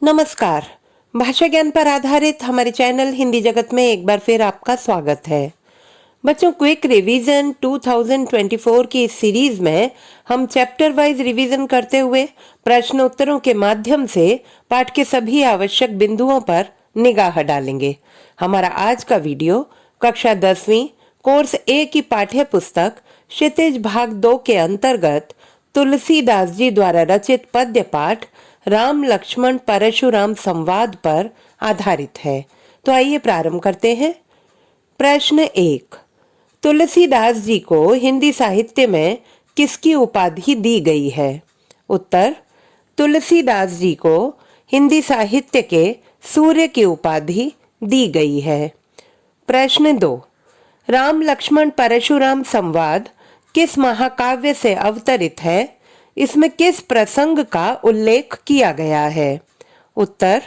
नमस्कार। भाषा ज्ञान पर आधारित हमारे चैनल हिंदी जगत में एक बार फिर आपका स्वागत है। बच्चों, क्विक रिवीजन 2024 की इस सीरीज में हम चैप्टर वाइज रिवीजन करते हुए प्रश्न उत्तरों के माध्यम से पाठ के सभी आवश्यक बिंदुओं पर निगाह डालेंगे। हमारा आज का वीडियो कक्षा 10वीं कोर्स ए की पाठ्य पुस्तक क्षितिज भाग 2 के अंतर्गत तुलसीदास जी द्वारा रचित पद्य पाठ राम लक्ष्मण परशुराम संवाद पर आधारित है। तो आइए प्रारंभ करते हैं। प्रश्न 1। तुलसीदास जी को हिंदी साहित्य में किसकी उपाधि दी गई है? उत्तर: तुलसीदास जी को हिंदी साहित्य के सूर्य की उपाधि दी गई है। प्रश्न 2। राम लक्ष्मण परशुराम संवाद किस महाकाव्य से अवतरित है? इसमें किस प्रसंग का उल्लेख किया गया है? उत्तर: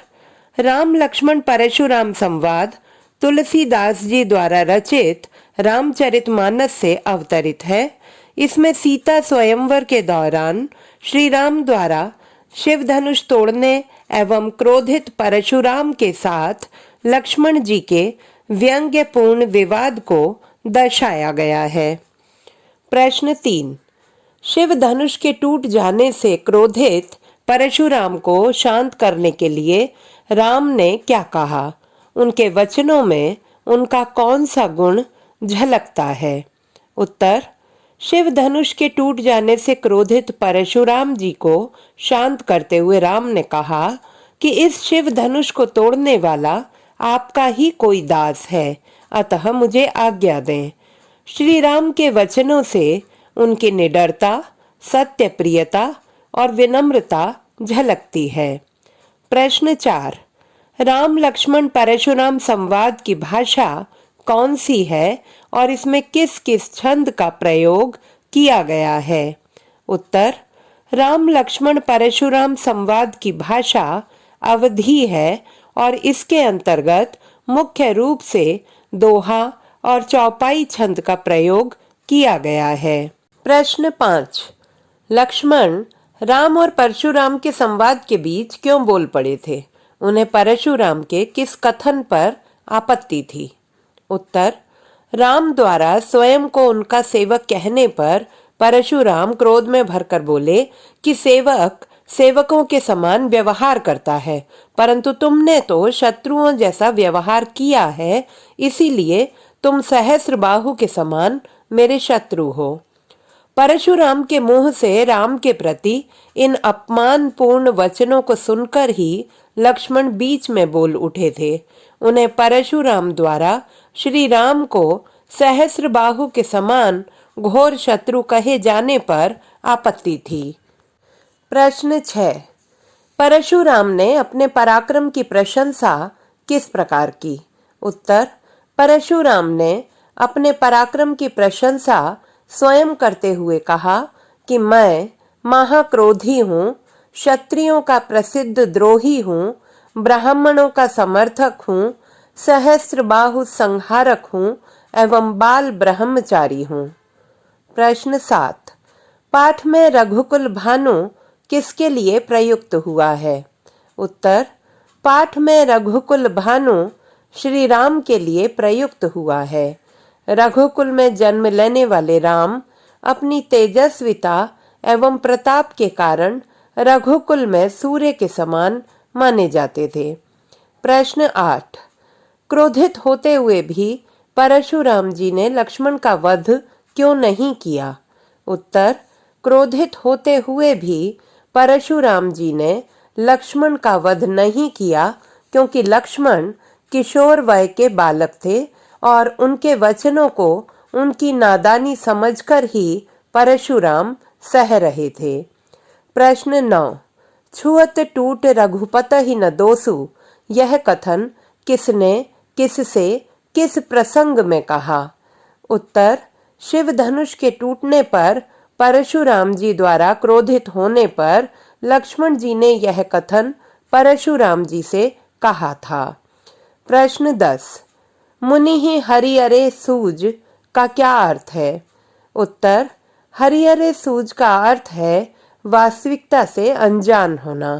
राम लक्ष्मण परशुराम संवाद तुलसीदास जी द्वारा रचित रामचरितमानस से अवतरित है। इसमें सीता स्वयंवर के दौरान श्री राम द्वारा शिव धनुष तोड़ने एवं क्रोधित परशुराम के साथ लक्ष्मण जी के व्यंग्यपूर्ण विवाद को दर्शाया गया है। प्रश्न 3। शिव धनुष के टूट जाने से क्रोधित परशुराम को शांत करने के लिए राम ने क्या कहा? उनके वचनों में उनका कौन सा गुण झलकता है? उत्तर: शिव धनुष के टूट जाने से क्रोधित परशुराम जी को शांत करते हुए राम ने कहा कि इस शिव धनुष को तोड़ने वाला आपका ही कोई दास है, अतः मुझे आज्ञा दें। श्री राम के वचनों से उनकी निडरता, सत्य प्रियता और विनम्रता झलकती है। प्रश्न 4। राम लक्ष्मण परशुराम संवाद की भाषा कौन सी है और इसमें किस किस छंद का प्रयोग किया गया है? उत्तर: राम लक्ष्मण परशुराम संवाद की भाषा अवधी है और इसके अंतर्गत मुख्य रूप से दोहा और चौपाई छंद का प्रयोग किया गया है। प्रश्न 5। लक्ष्मण राम और परशुराम के संवाद के बीच क्यों बोल पड़े थे? उन्हें परशुराम के किस कथन पर आपत्ति थी? उत्तर: राम द्वारा स्वयं को उनका सेवक कहने पर परशुराम क्रोध में भरकर बोले कि सेवक सेवकों के समान व्यवहार करता है, परंतु तुमने तो शत्रुओं जैसा व्यवहार किया है, इसीलिए तुम सहस्त्रबाहु के समान मेरे शत्रु हो। परशुराम के मुंह से राम के प्रति इन अपमानपूर्ण वचनों को सुनकर ही लक्ष्मण बीच में बोल उठे थे। उन्हें परशुराम द्वारा श्री राम को सहस्त्रबाहु के समान घोर शत्रु कहे जाने पर आपत्ति थी। प्रश्न 6। परशुराम ने अपने पराक्रम की प्रशंसा किस प्रकार की? उत्तर: परशुराम ने अपने पराक्रम की प्रशंसा स्वयं करते हुए कहा कि मैं महाक्रोधी हूँ, क्षत्रियों का प्रसिद्ध द्रोही हूँ, ब्राह्मणों का समर्थक हूँ, सहस्त्रबाहु संहारक हूँ एवं बाल ब्रह्मचारी हूँ। प्रश्न 7। पाठ में रघुकुल भानु किसके लिए प्रयुक्त हुआ है? उत्तर: पाठ में रघुकुल भानु श्री राम के लिए प्रयुक्त हुआ है। रघुकुल में जन्म लेने वाले राम अपनी तेजस्विता एवं प्रताप के कारण रघुकुल में सूर्य के समान माने जाते थे। प्रश्न 8। क्रोधित होते हुए भी परशुराम जी ने लक्ष्मण का वध क्यों नहीं किया? उत्तर: क्रोधित होते हुए भी परशुराम जी ने लक्ष्मण का वध नहीं किया क्योंकि लक्ष्मण किशोर वय के बालक थे और उनके वचनों को उनकी नादानी समझकर ही परशुराम सह रहे थे। प्रश्न 9। छुअत टूट रघुपत ही न दोसु, यह कथन किसने, किससे, किस प्रसंग में कहा? उत्तर: शिव धनुष के टूटने पर परशुराम जी द्वारा क्रोधित होने पर लक्ष्मण जी ने यह कथन परशुराम जी से कहा था। प्रश्न 10। मुनि ही हरिअरे सूज का क्या अर्थ है? उत्तर: हरिअरे सूज का अर्थ है वास्तविकता से अनजान होना।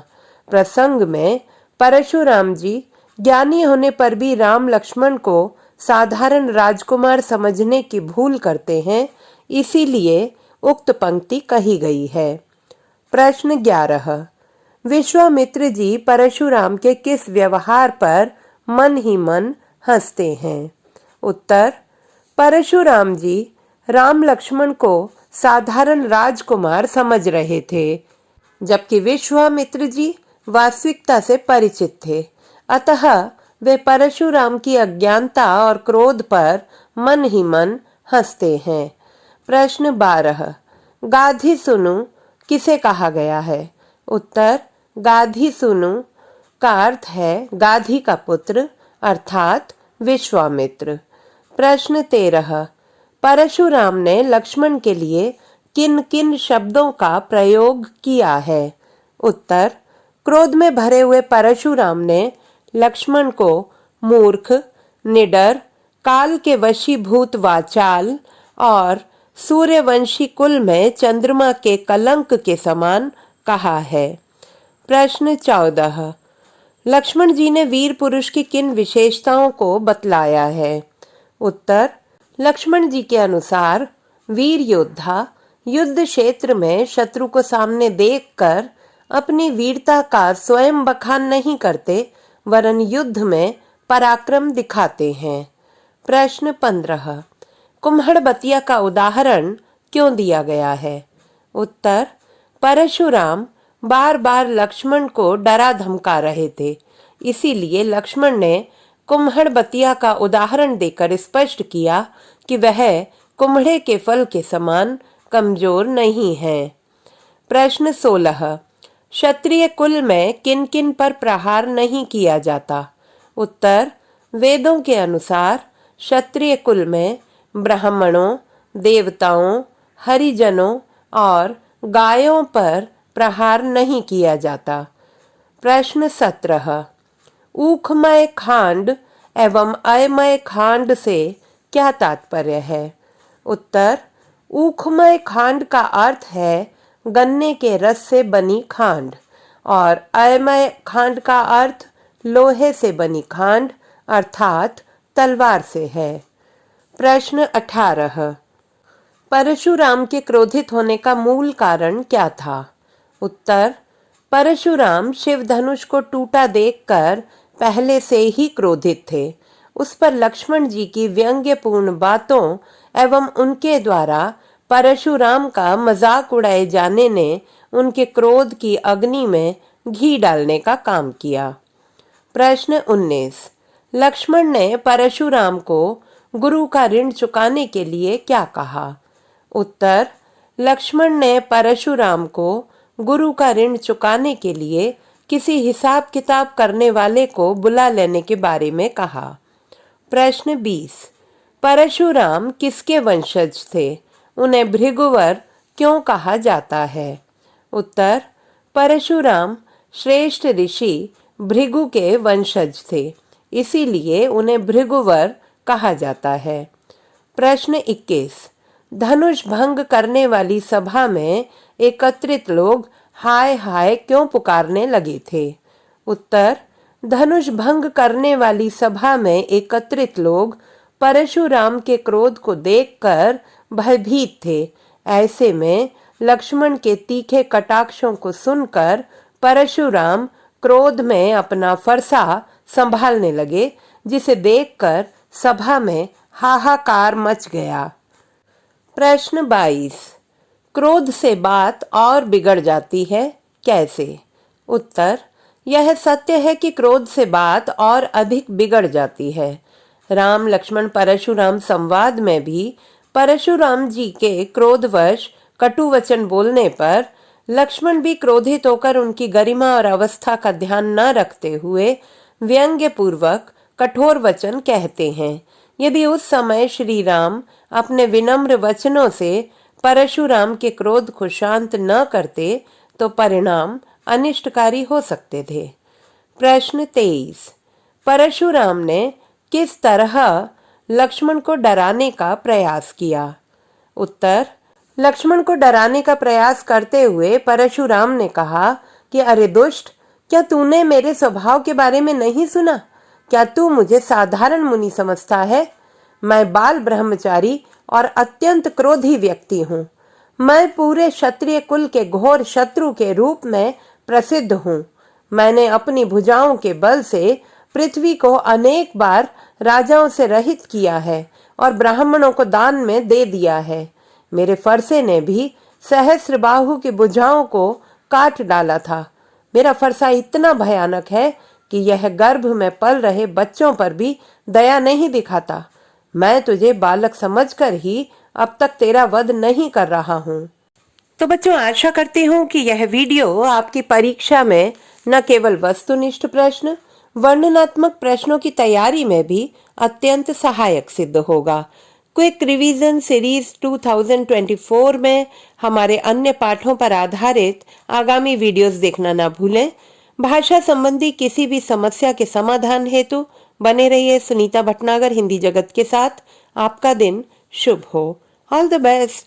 प्रसंग में परशुराम जी ज्ञानी होने पर भी राम लक्ष्मण को साधारण राजकुमार समझने की भूल करते हैं, इसीलिए उक्त पंक्ति कही गई है। प्रश्न 11। विश्वामित्र जी परशुराम के किस व्यवहार पर मन ही मन हंसते हैं? उत्तर, परशुराम जी राम लक्ष्मण को साधारण राजकुमार समझ रहे थे, जबकि विश्वामित्र जी वास्तविकता से परिचित थे। अतः वे परशुराम की अज्ञानता और क्रोध पर मन ही मन हंसते हैं। प्रश्न 12। गाधी सुनु किसे कहा गया है? उत्तर, गाधी सुनु का अर्थ है गाधी का पुत्र अर्थात विश्वामित्र। प्रश्न 13। परशुराम ने लक्ष्मण के लिए किन किन शब्दों का प्रयोग किया है? उत्तर, क्रोध में भरे हुए परशुराम ने लक्ष्मण को मूर्ख, निडर, काल के वशीभूत वाचाल और सूर्यवंशी कुल में चंद्रमा के कलंक के समान कहा है। प्रश्न 14। लक्ष्मण जी ने वीर पुरुष की किन विशेषताओं को बतलाया है? उत्तर, लक्ष्मण जी के अनुसार वीर योद्धा युद्ध क्षेत्र में शत्रु को सामने देखकर अपनी वीरता का स्वयं बखान नहीं करते, वरन युद्ध में पराक्रम दिखाते हैं। प्रश्न 15। कुम्हड़बतिया का उदाहरण क्यों दिया गया है? उत्तर, परशुराम बार बार लक्ष्मण को डरा धमका रहे थे, इसीलिए लक्ष्मण ने कुम्हड़बतिया का उदाहरण देकर स्पष्ट किया कि वह कुम्हड़े के फल के समान कमजोर नहीं है। प्रश्न 16। क्षत्रिय कुल में किन किन पर प्रहार नहीं किया जाता? उत्तर, वेदों के अनुसार क्षत्रिय कुल में ब्राह्मणों, देवताओं, हरिजनों और गायों पर प्रहार नहीं किया जाता। प्रश्न 17। ऊखमय खांड एवं अयमय खांड से क्या तात्पर्य है? उत्तर, ऊखमय खांड का अर्थ है गन्ने के रस से बनी खांड और अयमय खांड का अर्थ लोहे से बनी खांड अर्थात तलवार से है। प्रश्न 18। परशुराम के क्रोधित होने का मूल कारण क्या था? उत्तर, परशुराम शिव धनुष को टूटा देखकर पहले से ही क्रोधित थे। उस पर लक्ष्मण जी की व्यंग्यपूर्ण बातों एवं उनके द्वारा परशुराम का मजाक उड़ाए जाने ने उनके क्रोध की अग्नि में घी डालने का काम किया। प्रश्न 19। लक्ष्मण ने परशुराम को गुरु का ऋण चुकाने के लिए क्या कहा? उत्तर, लक्ष्मण ने परशुराम को गुरु का ऋण चुकाने के लिए किसी हिसाब किताब करने वाले को बुला लेने के बारे में कहा। प्रश्न 20। परशुराम किसके वंशज थे? उन्हें भृगुवर क्यों कहा जाता है? उत्तर, परशुराम श्रेष्ठ ऋषि भृगु के वंशज थे, इसीलिए उन्हें भृगुवर कहा जाता है। प्रश्न 21। धनुष भंग करने वाली सभा में एकत्रित लोग हाय हाय क्यों पुकारने लगे थे? उत्तर, धनुष भंग करने वाली सभा में एकत्रित लोग परशुराम के क्रोध को देखकर भयभीत थे। ऐसे में लक्ष्मण के तीखे कटाक्षों को सुनकर परशुराम क्रोध में अपना फरसा संभालने लगे, जिसे देखकर सभा में हाहाकार मच गया। प्रश्न 22। क्रोध से बात और बिगड़ जाती है, कैसे? उत्तर, यह सत्य है कि क्रोध से बात और अधिक बिगड़ जाती है। राम लक्ष्मण परशुराम संवाद में भी परशुराम जी के क्रोधवश कटु वचन बोलने पर लक्ष्मण भी क्रोधित होकर उनकी गरिमा और अवस्था का ध्यान न रखते हुए व्यंग्य पूर्वक कठोर वचन कहते हैं। यदि उस समय श्री राम अपने विनम्र वचनों से परशुराम के क्रोध को शांत न करते तो परिणाम अनिष्टकारी हो सकते थे। प्रश्न 23। परशुराम ने किस तरह लक्ष्मण को डराने का प्रयास किया? उत्तर, लक्ष्मण को डराने का प्रयास करते हुए परशुराम ने कहा कि अरे दुष्ट, क्या तूने मेरे स्वभाव के बारे में नहीं सुना? क्या तू मुझे साधारण मुनि समझता है? मैं बाल ब्रह्मचारी और अत्यंत क्रोधी व्यक्ति हूँ। मैं पूरे क्षत्रिय कुल के घोर शत्रु के रूप में प्रसिद्ध हूँ। मैंने अपनी भुजाओं के बल से पृथ्वी को अनेक बार राजाओं से रहित किया है और ब्राह्मणों को दान में दे दिया है। मेरे फरसे ने भी सहस्त्रबाहु की भुजाओं को काट डाला था। मेरा फरसा इतना भयानक है कि यह गर्भ में पल रहे बच्चों पर भी दया नहीं दिखाता। मैं तुझे बालक समझकर ही अब तक तेरा वध नहीं कर रहा हूँ। तो बच्चों, आशा करती हूँ कि यह वीडियो आपकी परीक्षा में न केवल वस्तुनिष्ठ प्रश्न, वर्णनात्मक प्रश्नों की तैयारी में भी अत्यंत सहायक सिद्ध होगा। क्विक रिवीजन सीरीज 2024 में हमारे अन्य पाठों पर आधारित आगामी वीडियोस देखना ना भूलें। भाषा संबंधी किसी भी समस्या के समाधान हेतु बने रहिए सुनीता भटनागर हिंदी जगत के साथ। आपका दिन शुभ हो। All the best.